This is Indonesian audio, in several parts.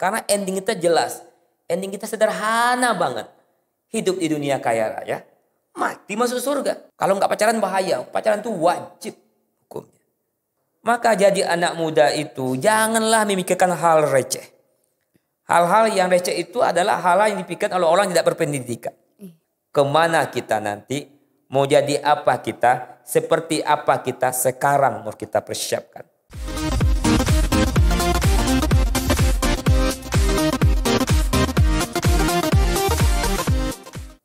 Karena ending kita jelas. Ending kita sederhana banget. Hidup di dunia kaya raya, mati masuk surga. Kalau nggak pacaran bahaya. Pacaran itu wajib hukumnya. Maka jadi anak muda itu janganlah memikirkan hal receh. Hal-hal yang receh itu adalah hal-hal yang dipikirkan oleh orang yang tidak berpendidikan. Kemana kita nanti, mau jadi apa kita, seperti apa kita sekarang mau kita persiapkan.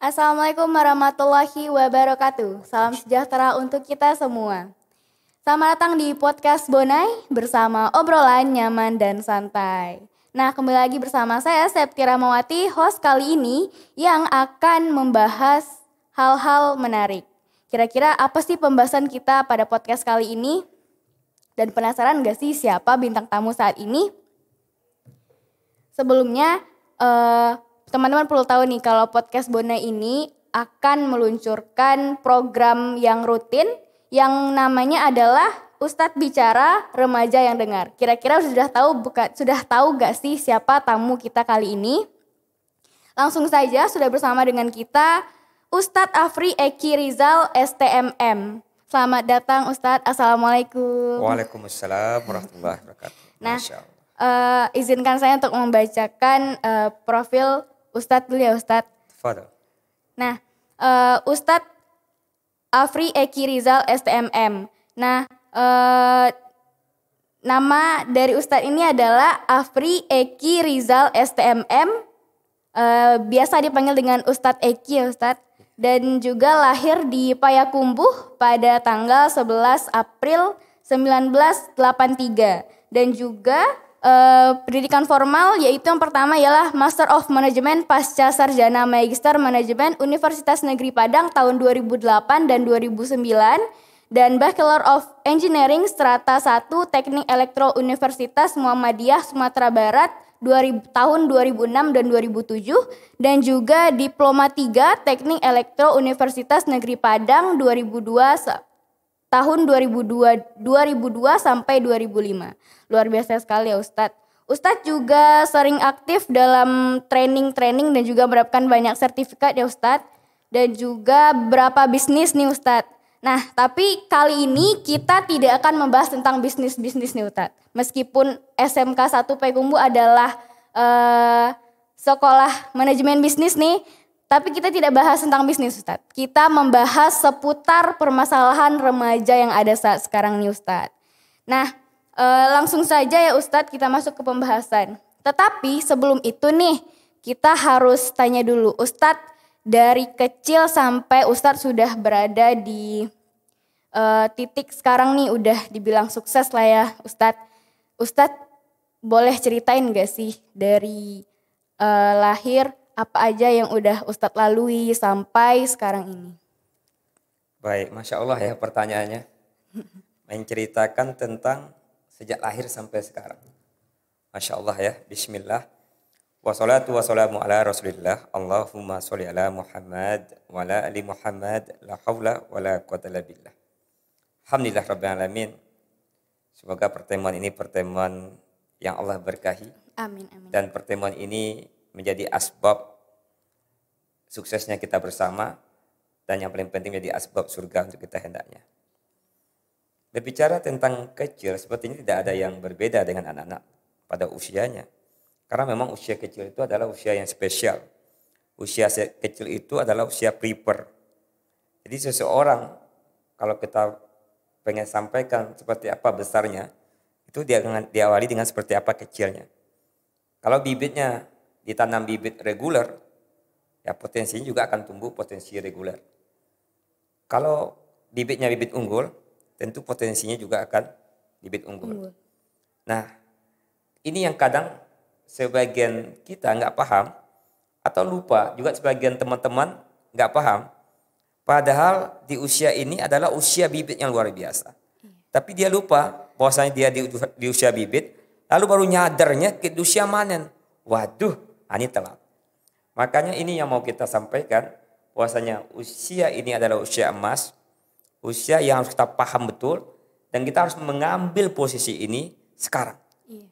Assalamualaikum warahmatullahi wabarakatuh. Salam sejahtera untuk kita semua. Selamat datang di podcast Bonai bersama obrolan nyaman dan santai. Nah, kembali lagi bersama saya Septi Ramawati, host kali ini yang akan membahas hal-hal menarik. Kira-kira apa sih pembahasan kita pada podcast kali ini? Dan penasaran gak sih siapa bintang tamu saat ini? Sebelumnya, teman-teman perlu tahu nih kalau podcast Bonai ini akan meluncurkan program yang rutin yang namanya adalah Ustadz Bicara Remaja yang Dengar. Kira-kira sudah tahu gak sih siapa tamu kita kali ini? Langsung saja sudah bersama dengan kita Ustadz Afri Eki Rizal STMM. Selamat datang Ustadz. Assalamualaikum. Waalaikumsalam warahmatullahi wabarakatuh. Nah, izinkan saya untuk membacakan profil Ustadz dulu ya Ustadz. Tafadhol. Nah, Ustadz Afri Eki Rizal STMM. Nah, nama dari Ustadz ini adalah Afri Eki Rizal STMM. Biasa dipanggil dengan Ustadz Eki ya Ustadz. Dan juga lahir di Payakumbuh pada tanggal 11 April 1983. Dan juga pendidikan formal yaitu yang pertama ialah Master of Management pasca sarjana Magister Manajemen Universitas Negeri Padang tahun 2008 dan 2009 dan Bachelor of Engineering strata 1 Teknik Elektro Universitas Muhammadiyah Sumatera Barat tahun 2006 dan 2007 dan juga Diploma 3 Teknik Elektro Universitas Negeri Padang 2002 tahun 2002 sampai 2005. Luar biasa sekali ya Ustadz. Ustadz juga sering aktif dalam training dan juga mendapatkan banyak sertifikat ya Ustadz. Dan juga berapa bisnis nih Ustadz. Nah tapi kali ini kita tidak akan membahas tentang bisnis nih Ustadz. Meskipun SMK 1 Payakumbuh adalah sekolah manajemen bisnis nih. Tapi kita tidak bahas tentang bisnis Ustadz. Kita membahas seputar permasalahan remaja yang ada saat sekarang nih Ustadz. Nah langsung saja ya Ustadz kita masuk ke pembahasan. Tetapi sebelum itu nih kita harus tanya dulu Ustadz dari kecil sampai Ustadz sudah berada di titik sekarang nih udah dibilang sukses lah ya Ustadz. Ustadz boleh ceritain gak sih dari lahir apa aja yang udah Ustadz lalui sampai sekarang ini? Baik, Masya Allah ya pertanyaannya. Menceritakan tentang sejak lahir sampai sekarang. Masya Allah ya, bismillah. Wassalatu wassalamu ala rasulillah. Allahumma sholli ala Muhammad wa ala ali Muhammad. La hawla wa la quwwata illa billah. Alhamdulillah rabbil alamin. Semoga pertemuan ini pertemuan yang Allah berkahi. Amin, amin. Dan pertemuan ini menjadi asbab suksesnya kita bersama dan yang paling penting menjadi asbab surga untuk kita hendaknya. Berbicara tentang kecil sepertinya tidak ada yang berbeda dengan anak-anak pada usianya. Karena memang usia kecil itu adalah usia yang spesial. Usia kecil itu adalah usia prepper. Jadi seseorang kalau kita pengen sampaikan seperti apa besarnya, itu diawali dengan seperti apa kecilnya. Kalau bibitnya ditanam bibit reguler, ya potensinya juga akan tumbuh potensi reguler. Kalau bibitnya bibit unggul, tentu potensinya juga akan bibit unggul. Nah, ini yang kadang sebagian kita nggak paham atau lupa, juga sebagian teman-teman nggak paham. Padahal di usia ini adalah usia bibit yang luar biasa. Tapi dia lupa bahwasanya dia di usia bibit, lalu baru nyadarnya di usia manen. Waduh, ini telat. Makanya ini yang mau kita sampaikan, bahwasanya usia ini adalah usia emas, usia yang harus kita paham betul, dan kita harus mengambil posisi ini sekarang. Iya.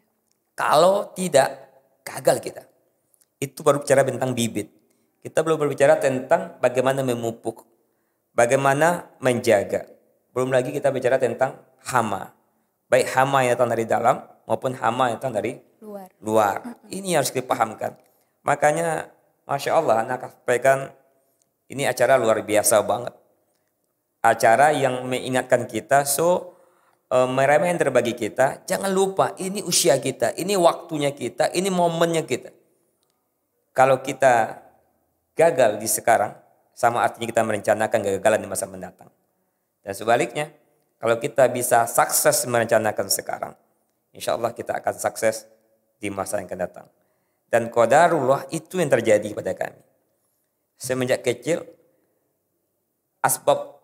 Kalau tidak, gagal kita. Itu baru bicara tentang bibit. Kita belum berbicara tentang bagaimana memupuk, bagaimana menjaga. Belum lagi kita bicara tentang hama. Baik hama yang datang dari dalam maupun hama yang datang dari luar. Ini harus dipahamkan. Makanya Masya Allah, anak sampaikan ini acara luar biasa banget. Acara yang mengingatkan kita, reminder bagi kita, jangan lupa ini usia kita, ini waktunya kita, ini momennya kita. Kalau kita gagal di sekarang, sama artinya kita merencanakan kegagalan di masa mendatang. Dan sebaliknya, kalau kita bisa sukses merencanakan sekarang, insya Allah kita akan sukses di masa yang akan datang. Dan qadarullah itu yang terjadi pada kami. Semenjak kecil, asbab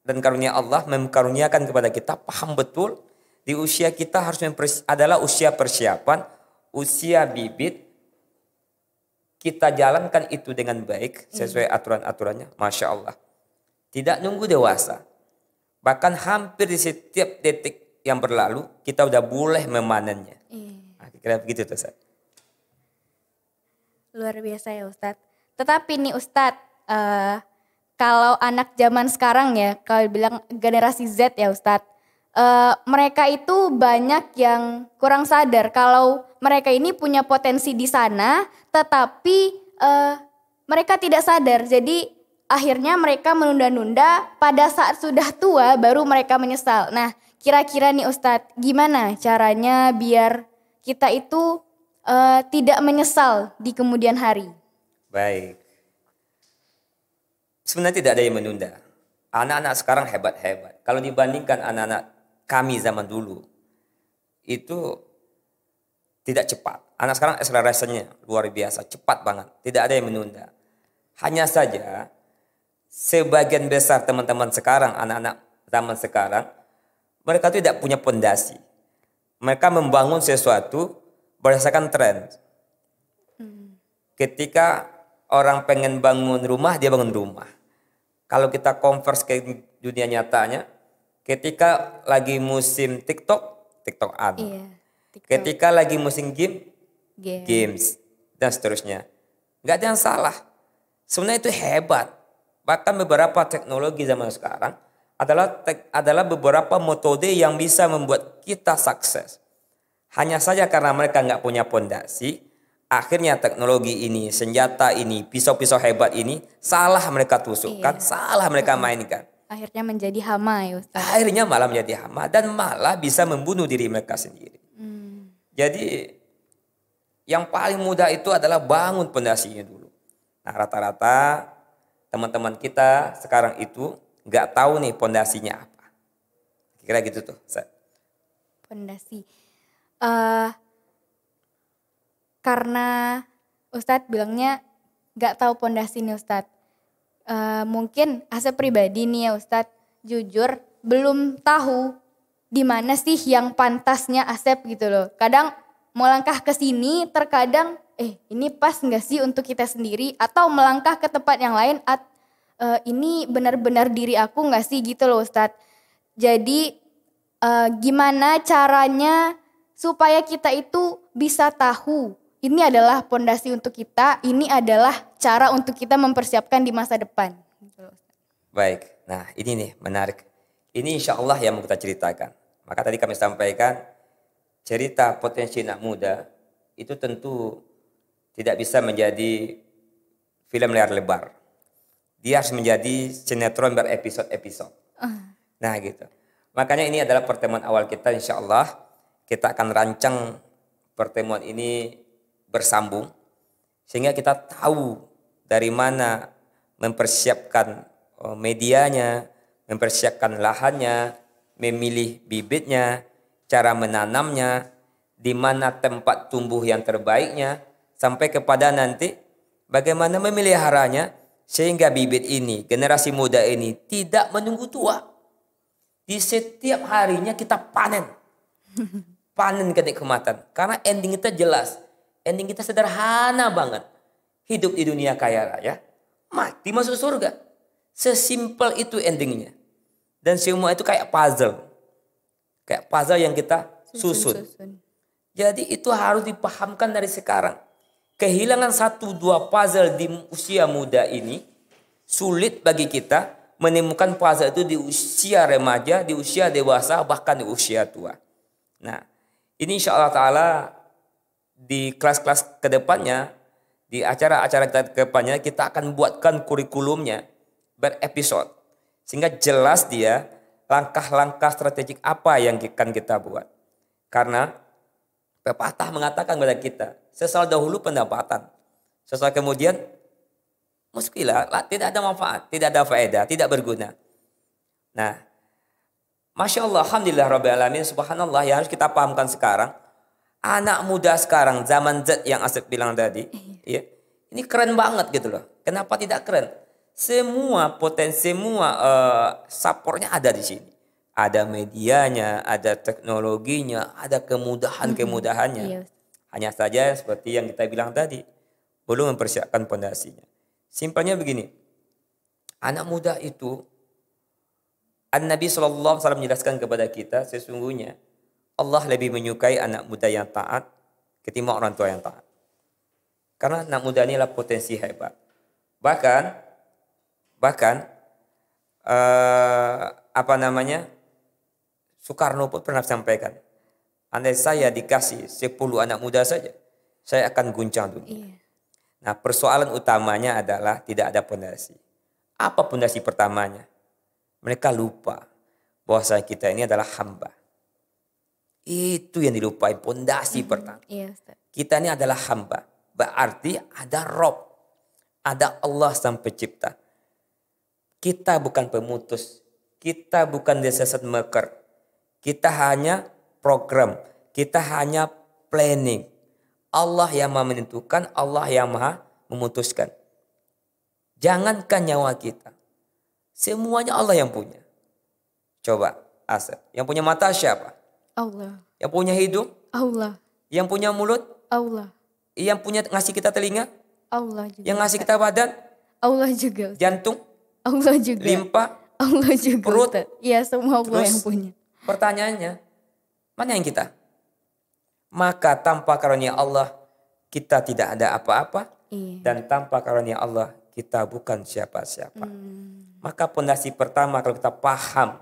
dan karunia Allah memkaruniakan kepada kita paham betul di usia kita harus adalah usia persiapan, usia bibit. Kita jalankan itu dengan baik sesuai aturan-aturannya, Masya Allah. Tidak nunggu dewasa. Bahkan hampir di setiap detik yang berlalu kita udah boleh memanennya. Nah, kira begitu tuh Ustaz. Luar biasa ya Ustadz. Tetapi nih Ustadz, kalau anak zaman sekarang ya, kalau bilang generasi Z ya Ustadz, mereka itu banyak yang kurang sadar kalau mereka ini punya potensi di sana, tetapi mereka tidak sadar. Jadi akhirnya mereka menunda-nunda, pada saat sudah tua baru mereka menyesal. Nah, kira-kira nih Ustadz, gimana caranya biar kita itu tidak menyesal di kemudian hari? Baik. Sebenarnya tidak ada yang menunda. Anak-anak sekarang hebat-hebat. Kalau dibandingkan anak-anak kami zaman dulu, itu tidak cepat. Anak sekarang akselerasinya luar biasa, cepat banget. Tidak ada yang menunda. Hanya saja sebagian besar teman-teman sekarang, anak-anak zaman sekarang, mereka tidak punya pondasi. Mereka membangun sesuatu berdasarkan tren. Ketika orang pengen bangun rumah, dia bangun rumah. Kalau kita converse ke dunia nyatanya, ketika lagi musim TikTok-an. Iya, TikTok. Ketika lagi musim games, dan seterusnya. Nggak ada yang salah. Sebenarnya itu hebat. Bahkan beberapa teknologi zaman sekarang adalah beberapa metode yang bisa membuat kita sukses. Hanya saja karena mereka nggak punya pondasi, akhirnya teknologi ini, senjata ini, pisau-pisau hebat ini salah mereka tusukkan, salah mereka mainkan. Akhirnya menjadi hama ya Ustaz. Akhirnya malah menjadi hama dan malah bisa membunuh diri mereka sendiri. Jadi yang paling mudah itu adalah bangun pondasinya dulu. Nah, rata-rata teman-teman kita sekarang itu nggak tahu nih pondasinya apa. Kira gitu tuh. Pondasi. Karena Ustadz bilangnya gak tahu pondasi nih Ustadz. Mungkin Asep pribadi nih ya Ustadz, jujur belum tahu di mana sih yang pantasnya Asep gitu loh. Kadang mau langkah ke sini, terkadang ini pas nggak sih untuk kita sendiri, atau melangkah ke tempat yang lain, ini benar-benar diri aku nggak sih gitu loh Ustadz. Jadi gimana caranya supaya kita itu bisa tahu ini adalah pondasi untuk kita, ini adalah cara untuk kita mempersiapkan di masa depan. Baik, nah ini nih menarik. Ini insya Allah yang mau kita ceritakan. Maka tadi kami sampaikan cerita potensi anak muda itu tentu tidak bisa menjadi film layar lebar. Dia harus menjadi sinetron berepisode-episode. Nah gitu. Makanya ini adalah pertemuan awal kita, insya Allah. Kita akan rancang pertemuan ini bersambung. Sehingga kita tahu dari mana mempersiapkan medianya, mempersiapkan lahannya, memilih bibitnya, cara menanamnya, di mana tempat tumbuh yang terbaiknya, sampai kepada nanti bagaimana memeliharanya, sehingga bibit ini, generasi muda ini tidak menunggu tua. Di setiap harinya kita panen. Panen kenikmatan. Karena ending kita jelas. Ending kita sederhana banget. Hidup di dunia kaya raya. Mati masuk surga. Sesimpel itu endingnya. Dan semua itu kayak puzzle. Kayak puzzle yang kita susun. Jadi itu harus dipahamkan dari sekarang. Kehilangan 1-2 puzzle di usia muda ini sulit bagi kita menemukan puzzle itu di usia remaja, di usia dewasa, bahkan di usia tua. Nah, ini insya Allah Ta'ala di kelas-kelas kedepannya, di acara-acara kedepannya kita akan buatkan kurikulumnya berepisode. Sehingga jelas dia langkah-langkah strategik apa yang akan kita buat. Karena pepatah mengatakan kepada kita, sesal dahulu pendapatan. Sesal kemudian muskilah, tidak ada manfaat, tidak ada faedah, tidak berguna. Nah, Masya Allah, Alhamdulillah Rabbil Alamin, Subhanallah, yang harus kita pahamkan sekarang. Anak muda sekarang, zaman Z yang Asep bilang tadi, ya, ini keren banget gitu loh. Kenapa tidak keren? Semua potensi, semua supportnya ada di sini. Ada medianya, ada teknologinya, ada kemudahan-kemudahannya. Iya. Hanya saja seperti yang kita bilang tadi, belum mempersiapkan pondasinya. Simpelnya begini, anak muda itu, An-Nabi SAW menjelaskan kepada kita, sesungguhnya Allah lebih menyukai anak muda yang taat ketimbang orang tua yang taat. Karena anak muda ini adalah potensi hebat. Bahkan Soekarno pun pernah sampaikan, andai saya dikasih 10 anak muda saja, saya akan guncang dunia. Iya. Nah, persoalan utamanya adalah tidak ada pondasi. Apa pondasi pertamanya? Mereka lupa bahwa kita ini adalah hamba. Itu yang dilupai, pondasi pertama. Iya, Ustaz. Kita ini adalah hamba. Berarti ada Rob, ada Allah sang pencipta. Kita bukan pemutus, kita bukan decision maker. Kita hanya program, kita hanya planning. Allah yang maha menentukan, Allah yang maha memutuskan. Jangankan nyawa kita, semuanya Allah yang punya. Coba, Asep, yang punya mata siapa? Allah. Yang punya hidung? Allah. Yang punya mulut? Allah. Yang punya ngasih kita telinga? Allah juga. Yang ngasih kita badan? Allah juga. Ustaz. Jantung? Allah juga. Limpa? Allah juga. Perut? Ustaz. Iya, semua Allah Terus, yang punya. Pertanyaannya, mana yang kita? Maka tanpa karunia Allah kita tidak ada apa-apa. Iya. Dan tanpa karunia Allah kita bukan siapa-siapa. Maka pondasi pertama kalau kita paham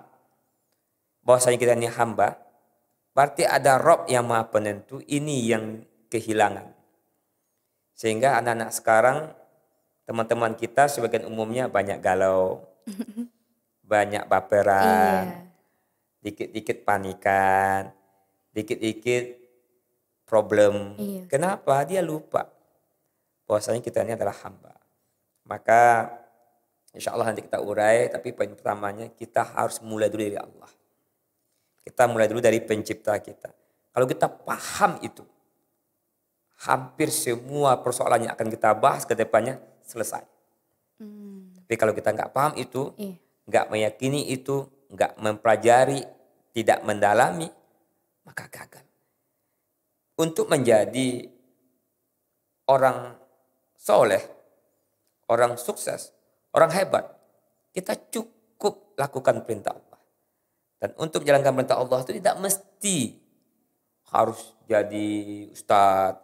bahwasanya kita ini hamba, berarti ada Rob yang maha penentu, ini yang kehilangan. Sehingga anak-anak sekarang, teman-teman kita sebagian umumnya banyak galau, banyak baperan, Iya. dikit-dikit panikan, dikit-dikit problem. Iya. Kenapa? Dia lupa bahwasanya kita ini adalah hamba. Maka insya Allah nanti kita urai, tapi poin pertamanya kita harus mulai dulu dari Allah. Kita mulai dulu dari pencipta kita. Kalau kita paham itu, hampir semua persoalan yang akan kita bahas ke depannya selesai. Tapi kalau kita nggak paham itu, Iya. nggak meyakini itu, nggak mempelajari, tidak mendalami, maka gagal. Untuk menjadi orang soleh, orang sukses, orang hebat, kita cukup lakukan perintah Allah. Dan untuk menjalankan perintah Allah itu tidak mesti harus jadi ustadz,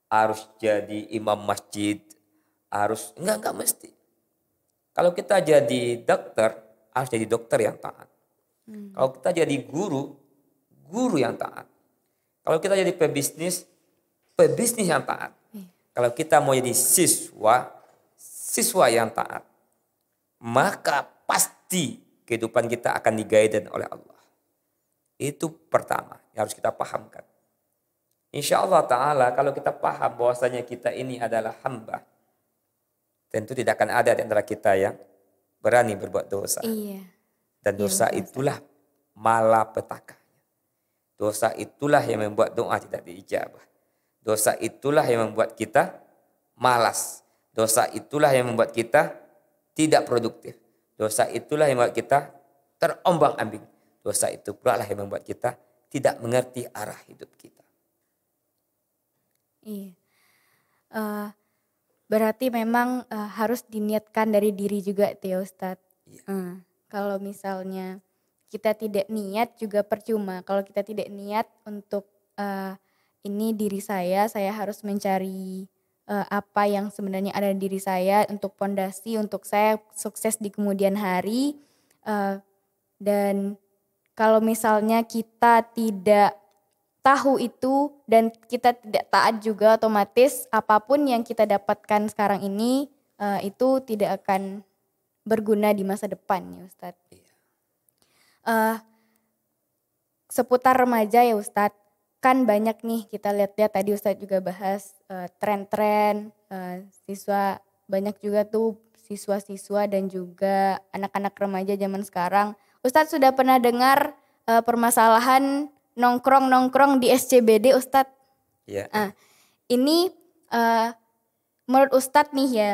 harus jadi imam masjid, harus enggak mesti. Kalau kita jadi dokter, harus jadi dokter yang taat. Kalau kita jadi guru yang taat. Kalau kita jadi pebisnis yang taat. Kalau kita mau jadi siswa yang taat. Maka pasti kehidupan kita akan di-guided oleh Allah. Itu pertama yang harus kita pahamkan. Insya Allah Ta'ala kalau kita paham bahwasanya kita ini adalah hamba, tentu tidak akan ada di antara kita yang berani berbuat dosa. Iya. Dan dosa itulah malapetaka. Dosa itulah yang membuat doa tidak diijabah. Dosa itulah yang membuat kita malas. Dosa itulah yang membuat kita tidak produktif. Dosa itulah yang membuat kita terombang-ambing. Dosa itu pula lah yang membuat kita tidak mengerti arah hidup kita. Iya. Berarti memang harus diniatkan dari diri juga ya Ustadz. Iya. Kalau misalnya kita tidak niat juga percuma. Kalau kita tidak niat untuk ini diri saya harus mencari apa yang sebenarnya ada di diri saya untuk pondasi untuk saya sukses di kemudian hari. Dan kalau misalnya kita tidak tahu itu dan kita tidak taat juga, otomatis apapun yang kita dapatkan sekarang ini itu tidak akan berguna di masa depan ya Ustadz. Seputar remaja ya Ustadz, kan banyak nih kita lihat-lihat tadi Ustadz juga bahas tren-tren siswa, banyak juga tuh siswa-siswa dan juga anak-anak remaja zaman sekarang. Ustadz sudah pernah dengar permasalahan nongkrong-nongkrong di SCBD Ustadz? Iya. Ini menurut Ustadz nih ya,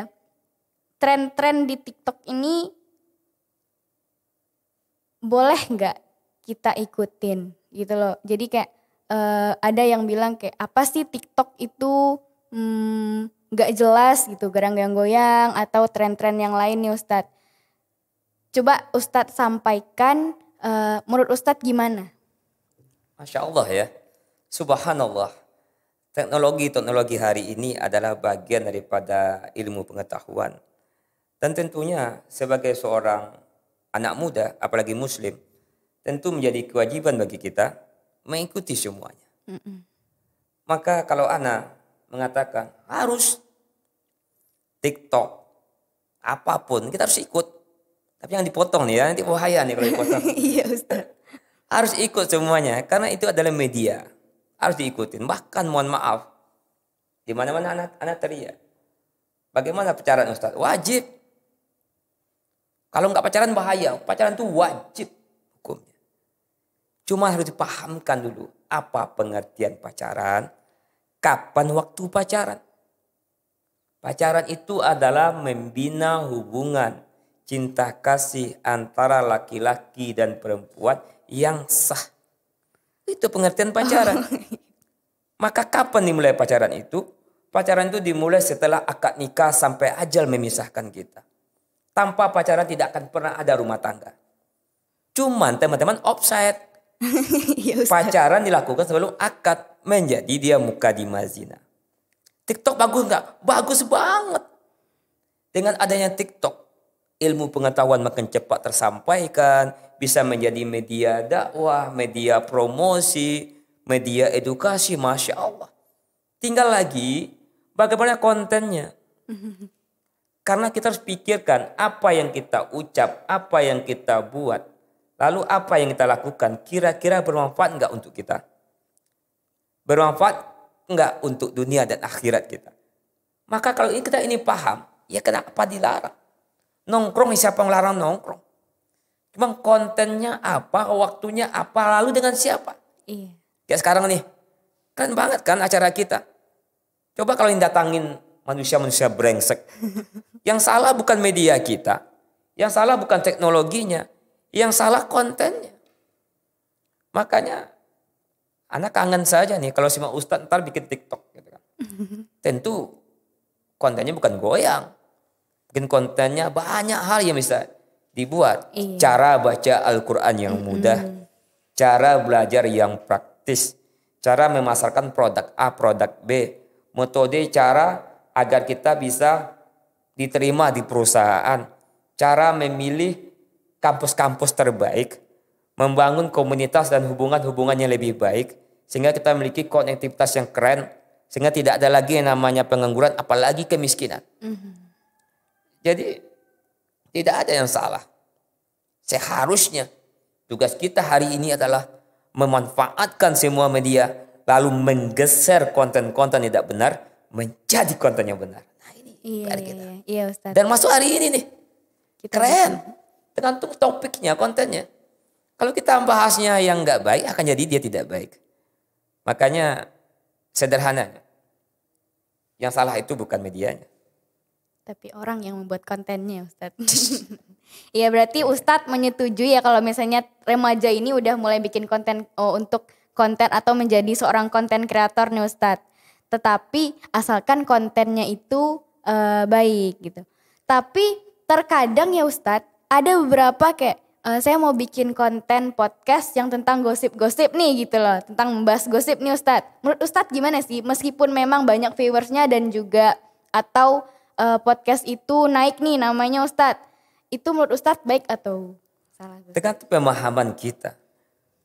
tren-tren di TikTok ini boleh nggak kita ikutin gitu loh. Jadi kayak ada yang bilang kayak apa sih TikTok itu nggak jelas gitu, goyang-goyang atau tren-tren yang lain nih Ustadz. Coba Ustadz sampaikan menurut Ustadz gimana? Masya Allah ya, subhanallah. Teknologi hari ini adalah bagian daripada ilmu pengetahuan. Dan tentunya sebagai seorang anak muda, apalagi muslim, tentu menjadi kewajiban bagi kita mengikuti semuanya. Maka kalau anak mengatakan harus TikTok, apapun kita harus ikut. Tapi yang dipotong nih ya, nanti bahaya nih kalau dipotong. Iya Ustaz. Harus ikut semuanya, karena itu adalah media. Harus diikutin. Bahkan mohon maaf, di mana-mana anak teriak. Bagaimana pacaran Ustaz? Wajib. Kalau nggak pacaran bahaya. Pacaran itu wajib hukumnya. Cuma harus dipahamkan dulu apa pengertian pacaran, kapan waktu pacaran. Pacaran itu adalah membina hubungan cinta kasih antara laki-laki dan perempuan yang sah. Itu pengertian pacaran. Maka kapan dimulai pacaran itu? Pacaran itu dimulai setelah akad nikah sampai ajal memisahkan kita. Tanpa pacaran tidak akan pernah ada rumah tangga. Cuman teman-teman offside. Pacaran dilakukan sebelum akad, menjadi dia mukadimah zina. TikTok bagus nggak? Bagus banget. Dengan adanya TikTok, ilmu pengetahuan makin cepat tersampaikan, bisa menjadi media dakwah, media promosi, media edukasi, Masya Allah. Tinggal lagi bagaimana kontennya. Karena kita harus pikirkan apa yang kita ucap, apa yang kita buat, lalu apa yang kita lakukan, kira-kira bermanfaat enggak untuk kita? Bermanfaat enggak untuk dunia dan akhirat kita? Maka kalau kita ini paham, ya kenapa dilarang? Nongkrong, siapa yang larang nongkrong? Cuma kontennya apa, waktunya apa, lalu dengan siapa? Iya. Kayak sekarang nih, keren banget kan acara kita. Coba kalau yang datangin manusia-manusia brengsek. Yang salah bukan media kita. Yang salah bukan teknologinya. Yang salah kontennya. Makanya anak kangen saja nih kalau simak Ustadz ntar bikin TikTok. Gitu kan. Tentu kontennya bukan goyang. Mungkin kontennya banyak hal yang bisa dibuat. Iya. Cara baca Al-Quran yang mudah. Cara belajar yang praktis. Cara memasarkan produk A, produk B. Metode cara agar kita bisa diterima di perusahaan. Cara memilih kampus-kampus terbaik. Membangun komunitas dan hubungan-hubungan yang lebih baik. Sehingga kita memiliki konektivitas yang keren. Sehingga tidak ada lagi yang namanya pengangguran, apalagi kemiskinan. Jadi tidak ada yang salah. Seharusnya tugas kita hari ini adalah memanfaatkan semua media. Lalu menggeser konten-konten yang tidak benar menjadi konten yang benar. Nah ini PR kita. Iya Ustaz. Dan masuk hari ini nih. Keren. Tergantung topiknya, kontennya. Kalau kita bahasnya yang nggak baik, akan jadi dia tidak baik. Makanya sederhananya. Yang salah itu bukan medianya. Tapi orang yang membuat kontennya Ustadz. Iya berarti Ustadz menyetujui ya kalau misalnya remaja ini udah mulai bikin konten untuk konten atau menjadi seorang konten kreator nih Ustadz. Tetapi asalkan kontennya itu baik gitu. Tapi terkadang ya Ustadz ada beberapa kayak saya mau bikin konten podcast yang tentang gosip-gosip nih gitu loh. Tentang membahas gosip nih Ustadz. Menurut Ustadz gimana sih? Meskipun memang banyak viewersnya dan juga atau podcast itu naik nih namanya Ustadz. Itu menurut Ustadz baik atau salah? Tergantung pemahaman kita.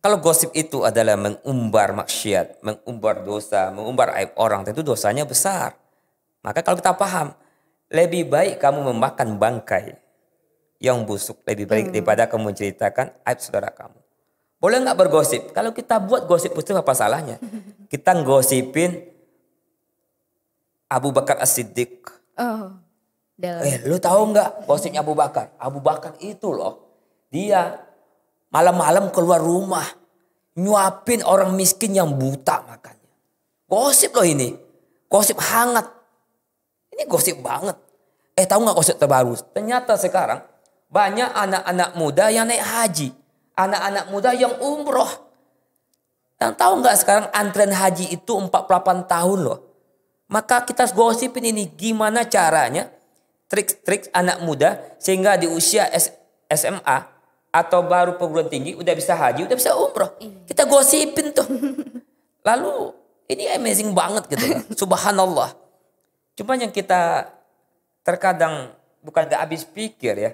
Kalau gosip itu adalah mengumbar maksiat, mengumbar dosa, mengumbar aib orang, tentu dosanya besar. Maka kalau kita paham, lebih baik kamu memakan bangkai yang busuk, lebih baik daripada kamu menceritakan aib saudara kamu. Boleh nggak bergosip? Kalau kita buat gosip itu apa salahnya? Kita ngosipin Abu Bakar As-Siddiq. Lu tahu nggak gosipnya Abu Bakar? Abu Bakar itu loh, dia malam-malam keluar rumah, nyuapin orang miskin yang buta makannya. Gosip loh ini, gosip hangat. Ini gosip banget. Tahu nggak gosip terbaru? Ternyata sekarang banyak anak-anak muda yang naik haji. Anak-anak muda yang umroh. Dan tahu nggak sekarang antrean haji itu 48 tahun loh. Maka kita gosipin ini gimana caranya. Trik-trik anak muda sehingga di usia SMA atau baru perguruan tinggi udah bisa haji, udah bisa umroh. Kita gosipin tuh. Lalu ini amazing banget gitu kan. Subhanallah. Cuma yang kita terkadang bukan gak habis pikir ya.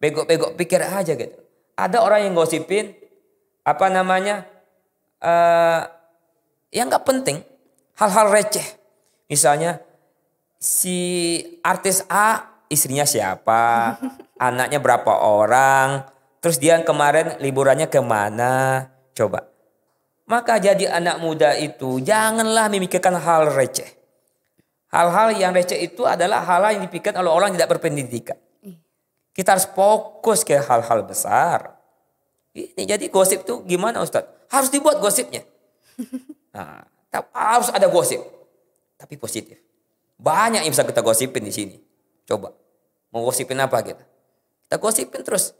Bego-bego pikir aja gitu. Ada orang yang gosipin yang gak penting. Hal-hal receh. Misalnya si artis A istrinya siapa. Anaknya berapa orang. Terus dia kemarin liburannya kemana. Coba. Maka jadi anak muda itu janganlah memikirkan hal receh. Hal-hal yang receh itu adalah hal-hal yang dipikirkan oleh orang yang tidak berpendidikan. Kita harus fokus ke hal-hal besar. Ini jadi gosip tuh gimana Ustadz? Harus dibuat gosipnya. Nah, harus ada gosip. Tapi positif. Banyak yang bisa kita gosipin di sini. Coba. Mau gosipin apa kita? Kita gosipin terus.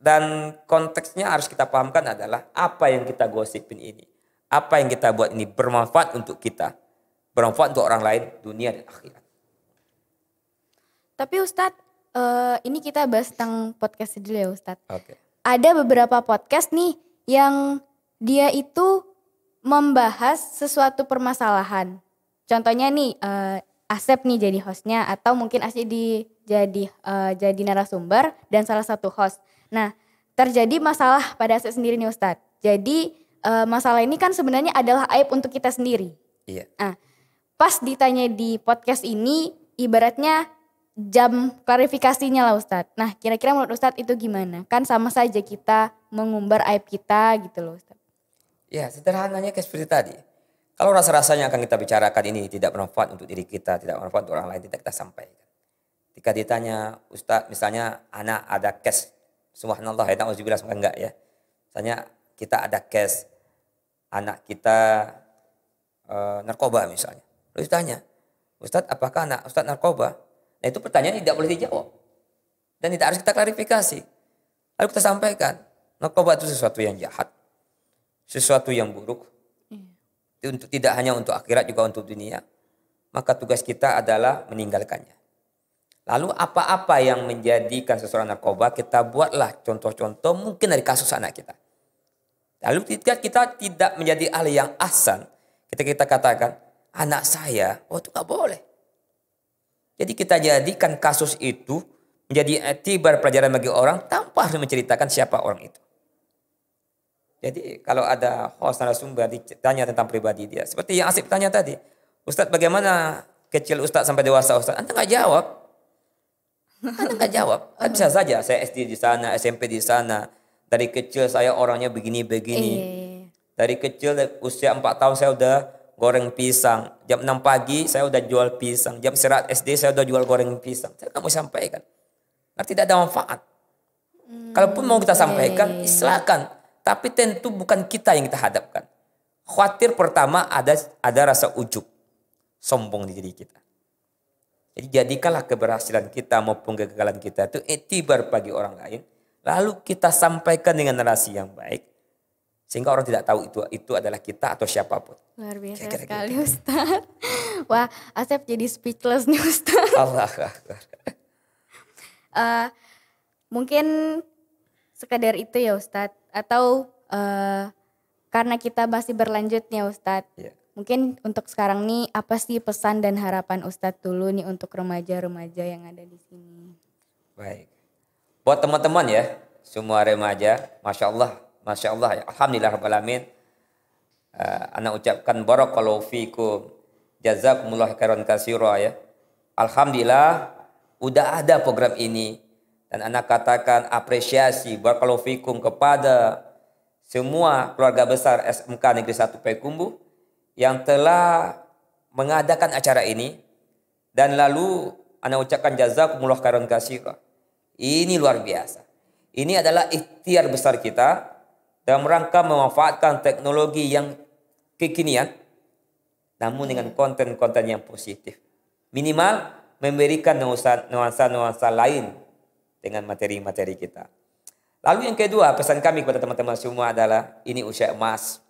Dan konteksnya harus kita pahamkan adalah apa yang kita gosipin ini. Apa yang kita buat ini bermanfaat untuk kita. Bermanfaat untuk orang lain, dunia dan akhirat. Tapi Ustadz, ini kita bahas tentang podcast dulu ya Ustadz. Okay. Ada beberapa podcast nih yang dia itu membahas sesuatu permasalahan. Contohnya nih Asep nih jadi hostnya atau mungkin Asep jadi narasumber dan salah satu host. Nah terjadi masalah pada Asep sendiri nih Ustadz. Jadi masalah ini kan sebenarnya adalah aib untuk kita sendiri. Iya. Nah, pas ditanya di podcast ini ibaratnya jam klarifikasinya lah Ustadz. Nah kira-kira menurut Ustadz itu gimana? Kan sama saja kita mengumbar aib kita gitu loh Ustadz. Ya sederhananya kayak seperti tadi. Kalau rasa-rasanya akan kita bicarakan ini tidak bermanfaat untuk diri kita, tidak bermanfaat untuk orang lain, tidak kita sampaikan. Ketika ditanya Ustadz misalnya anak ada case, subhanallah ya na'udzubillah semoga enggak ya. Misalnya kita ada case anak kita narkoba misalnya. Lalu ditanya, Ustadz apakah anak Ustadz narkoba? Nah itu pertanyaan tidak boleh dijawab. Dan tidak harus kita klarifikasi. Lalu kita sampaikan. Narkoba itu sesuatu yang jahat. Sesuatu yang buruk. Untuk tidak hanya untuk akhirat juga untuk dunia. Maka tugas kita adalah meninggalkannya. Lalu apa-apa yang menjadikan seseorang narkoba kita buatlah contoh-contoh mungkin dari kasus anak kita. Lalu kita tidak menjadi ahli yang ahsan. Kita katakan anak saya, itu gak boleh. Jadi kita jadikan kasus itu menjadi etibar pelajaran bagi orang tanpa harus menceritakan siapa orang itu. Jadi kalau ada host narasumber ditanya tentang pribadi dia. Seperti yang Asif tanya tadi. Ustadz bagaimana kecil Ustadz sampai dewasa Ustadz? Anda gak jawab. Kan bisa saja saya SD di sana, SMP di sana. Dari kecil saya orangnya begini-begini. Dari kecil usia 4 tahun saya udah goreng pisang. Jam 6 pagi saya udah jual pisang. Jam istirahat SD saya udah jual goreng pisang. Saya nggak mau sampaikan. Karena tidak ada manfaat. Kalaupun mau kita sampaikan, silakan. Tapi tentu bukan kita yang kita hadapkan. Khawatir pertama ada rasa ujub. Sombong di diri kita. Jadi jadikanlah keberhasilan kita maupun kegagalan kita itu etibar bagi orang lain. Lalu kita sampaikan dengan narasi yang baik. Sehingga orang tidak tahu itu adalah kita atau siapapun. Luar biasa Kira-kira sekali gitu. Ustaz. Wah Asep jadi speechless nih Ustaz. Allah Akbar. Mungkin sekedar itu ya Ustadz? Atau karena kita masih berlanjut nih Ustadz? Ya. Mungkin untuk sekarang nih apa sih pesan dan harapan Ustadz dulu nih untuk remaja-remaja yang ada di sini? Baik. Buat teman-teman ya, semua remaja, Masya Allah ya, Alhamdulillah Rabbil Alamin. Anak ucapkan barakallahu fikum, jazakumullah khairan katsira ya. Alhamdulillah udah ada program ini dan anak katakan apresiasi barakallahu fikum kepada semua keluarga besar SMK Negeri 1 Payakumbuh yang telah mengadakan acara ini, dan lalu anak ucapkan jazakumullah khairan katsira. Ini luar biasa. Ini adalah ikhtiar besar kita dalam rangka memanfaatkan teknologi yang kekinian, namun dengan konten-konten yang positif. Minimal memberikan nuansa-nuansa lain dengan materi-materi kita. Lalu yang kedua, pesan kami kepada teman-teman semua adalah ini usia emas.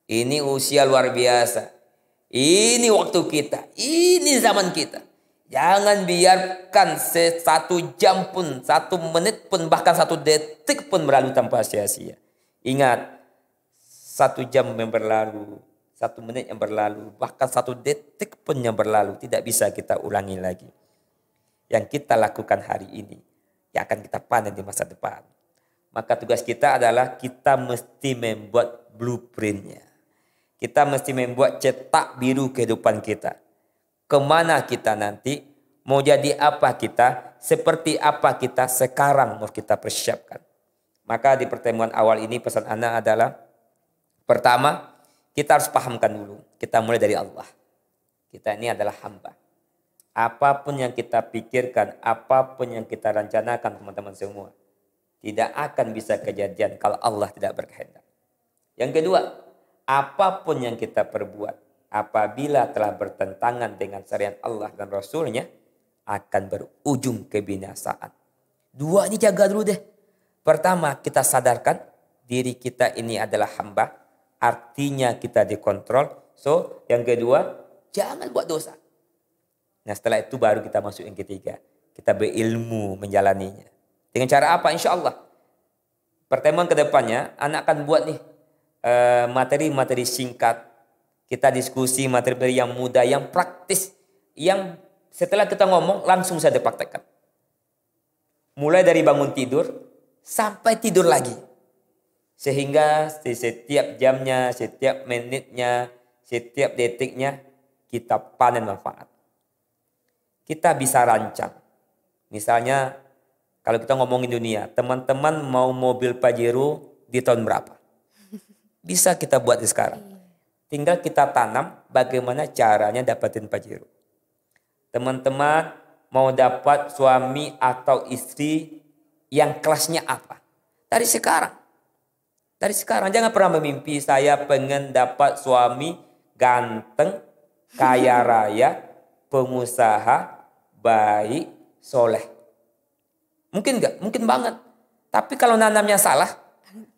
Ini usia luar biasa. Ini waktu kita. Ini zaman kita. Jangan biarkan 1 jam pun, 1 menit pun, bahkan 1 detik pun berlalu tanpa sia-sia. Ingat, 1 jam yang berlalu, 1 menit yang berlalu, bahkan 1 detik pun yang berlalu tidak bisa kita ulangi lagi. Yang kita lakukan hari ini, yang akan kita panen di masa depan. Maka tugas kita adalah kita mesti membuat blueprintnya. Kita mesti membuat cetak biru kehidupan kita. Kemana kita nanti, mau jadi apa kita, seperti apa kita sekarang mau kita persiapkan. Maka di pertemuan awal ini pesan anak adalah, pertama, kita harus pahamkan dulu. Kita mulai dari Allah. Kita ini adalah hamba. Apapun yang kita pikirkan, apapun yang kita rencanakan teman-teman semua, tidak akan bisa kejadian kalau Allah tidak berkehendak. Yang kedua, apapun yang kita perbuat, apabila telah bertentangan dengan syariat Allah dan Rasulnya, akan berujung kebinasaan. 2 ini jaga dulu deh. Pertama, kita sadarkan diri kita ini adalah hamba. Artinya kita dikontrol. So, yang kedua, jangan buat dosa. Nah, setelah itu baru kita masuk yang ketiga. Kita berilmu menjalaninya. Dengan cara apa? Insya Allah. Pertemuan kedepannya, anak akan buat nih materi-materi singkat. Kita diskusi materi-materi yang mudah, yang praktis. Yang setelah kita ngomong, langsung saya dipraktekkan. Mulai dari bangun tidur, sampai tidur lagi. Sehingga setiap jamnya, setiap menitnya, setiap detiknya kita panen manfaat. Kita bisa rancang. Misalnya kalau kita ngomongin dunia, teman-teman mau mobil Pajero di tahun berapa? Bisa kita buat di sekarang. Tinggal kita tanam bagaimana caranya dapetin Pajero. Teman-teman mau dapat suami atau istri yang kelasnya apa? Dari sekarang. Dari sekarang, jangan pernah memimpi saya pengen dapat suami ganteng, kaya raya, pengusaha, baik, soleh. Mungkin enggak? Mungkin banget. Tapi kalau nanamnya salah,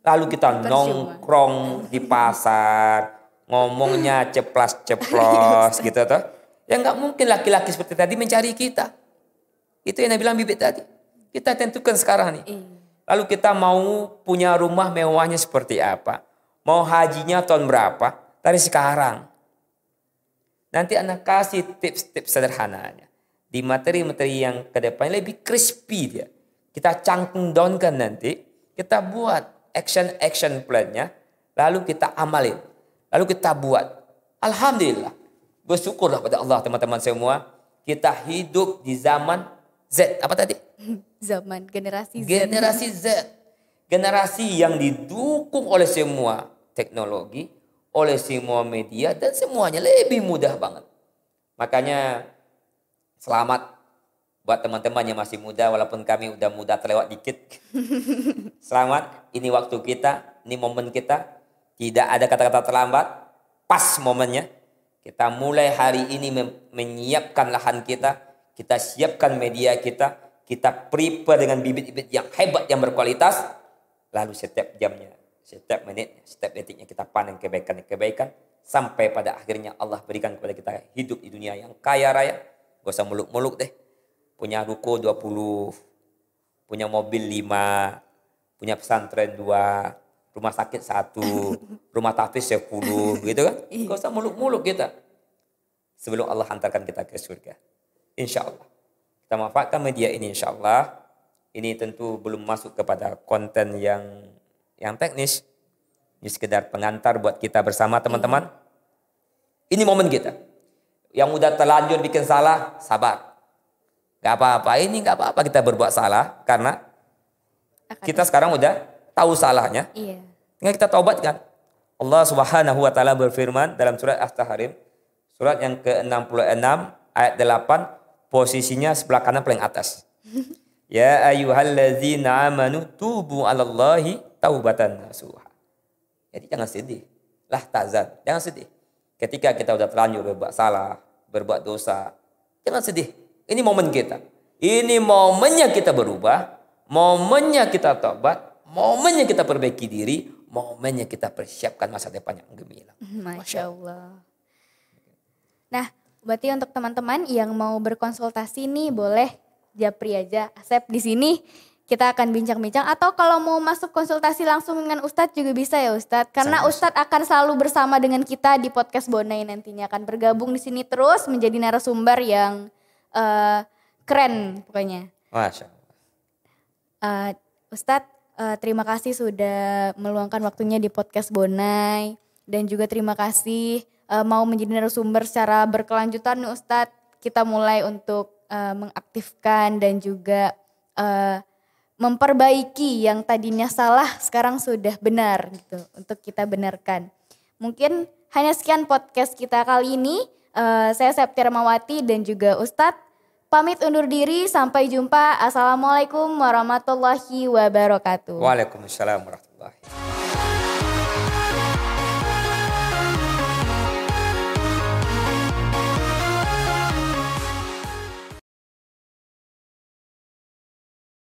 lalu kita nongkrong di pasar, ngomongnya ceplas-ceplos gitu toh. Ya enggak mungkin laki-laki seperti tadi mencari kita. Itu yang bilang bibit tadi. Kita tentukan sekarang nih. Lalu kita mau punya rumah mewahnya seperti apa? Mau hajinya tahun berapa? Dari sekarang. Nanti anak kasih tips-tips sederhananya. Di materi-materi yang ke depan lebih crispy dia. Kita cangkung down kan nanti. Kita buat action plan-nya. Lalu kita amalin. Lalu kita buat. Alhamdulillah. Bersyukurlah pada Allah teman-teman semua. Kita hidup di zaman Z. Apa tadi? Zaman generasi Z. Generasi Z. Generasi yang didukung oleh semua teknologi, oleh semua media, dan semuanya lebih mudah banget. Makanya selamat buat teman-teman yang masih muda, walaupun kami udah muda terlewat dikit. Selamat, ini waktu kita, ini momen kita. Tidak ada kata-kata terlambat, pas momennya. Kita mulai hari ini menyiapkan lahan kita, kita siapkan media kita prepare dengan bibit-bibit yang hebat, yang berkualitas. Lalu setiap jamnya, setiap menitnya, setiap detiknya kita panen kebaikan-kebaikan. Sampai pada akhirnya Allah berikan kepada kita hidup di dunia yang kaya raya. Gak usah muluk-muluk deh. Punya ruko 20, punya mobil 5, punya pesantren 2, rumah sakit 1, rumah tahfiz 10 gitu kan. Gak usah muluk-muluk kita. Sebelum Allah hantarkan kita ke surga. Insya Allah. Kita manfaatkan media ini insya Allah. Ini tentu belum masuk kepada konten yang teknis. Ini sekedar pengantar buat kita bersama teman-teman. Ini momen kita. Yang udah terlanjur bikin salah, sabar. Gak apa-apa, ini gak apa-apa kita berbuat salah. Karena kita sekarang udah tahu salahnya. Iya. Tinggal kita taubatkan. Allah Subhanahu wa taala berfirman dalam surat At-Tahrim, surat yang ke-66 ayat 8, posisinya sebelah kanan paling atas. Ya ayyuhalladzina amanu tubu 'alallahi taubatan nasuha. Jadi jangan sedih. Lah tazan, jangan sedih. Ketika kita udah terlanjur berbuat salah, berbuat dosa, jangan sedih. Ini momen kita. Ini momennya kita berubah, momennya kita taubat, momennya kita perbaiki diri, momennya kita persiapkan masa depan yang gemilang. Masya Allah. Nah, berarti untuk teman-teman yang mau berkonsultasi nih boleh japri aja, Asep di sini. Kita akan bincang-bincang, atau kalau mau masuk konsultasi langsung dengan Ustadz juga bisa ya Ustadz. Karena Ustadz akan selalu bersama dengan kita di podcast Bonai, nantinya akan bergabung di sini terus menjadi narasumber yang keren pokoknya. Masya Allah. Ustadz, terima kasih sudah meluangkan waktunya di podcast Bonai, dan juga terima kasih mau menjadi narasumber secara berkelanjutan nih Ustadz. Kita mulai untuk mengaktifkan dan juga memperbaiki yang tadinya salah sekarang sudah benar gitu, untuk kita benarkan. Mungkin hanya sekian podcast kita kali ini. Saya Septi Ramawati dan juga Ustadz pamit undur diri, sampai jumpa. Assalamualaikum warahmatullahi wabarakatuh. Waalaikumsalam warahmatullahi wabarakatuh.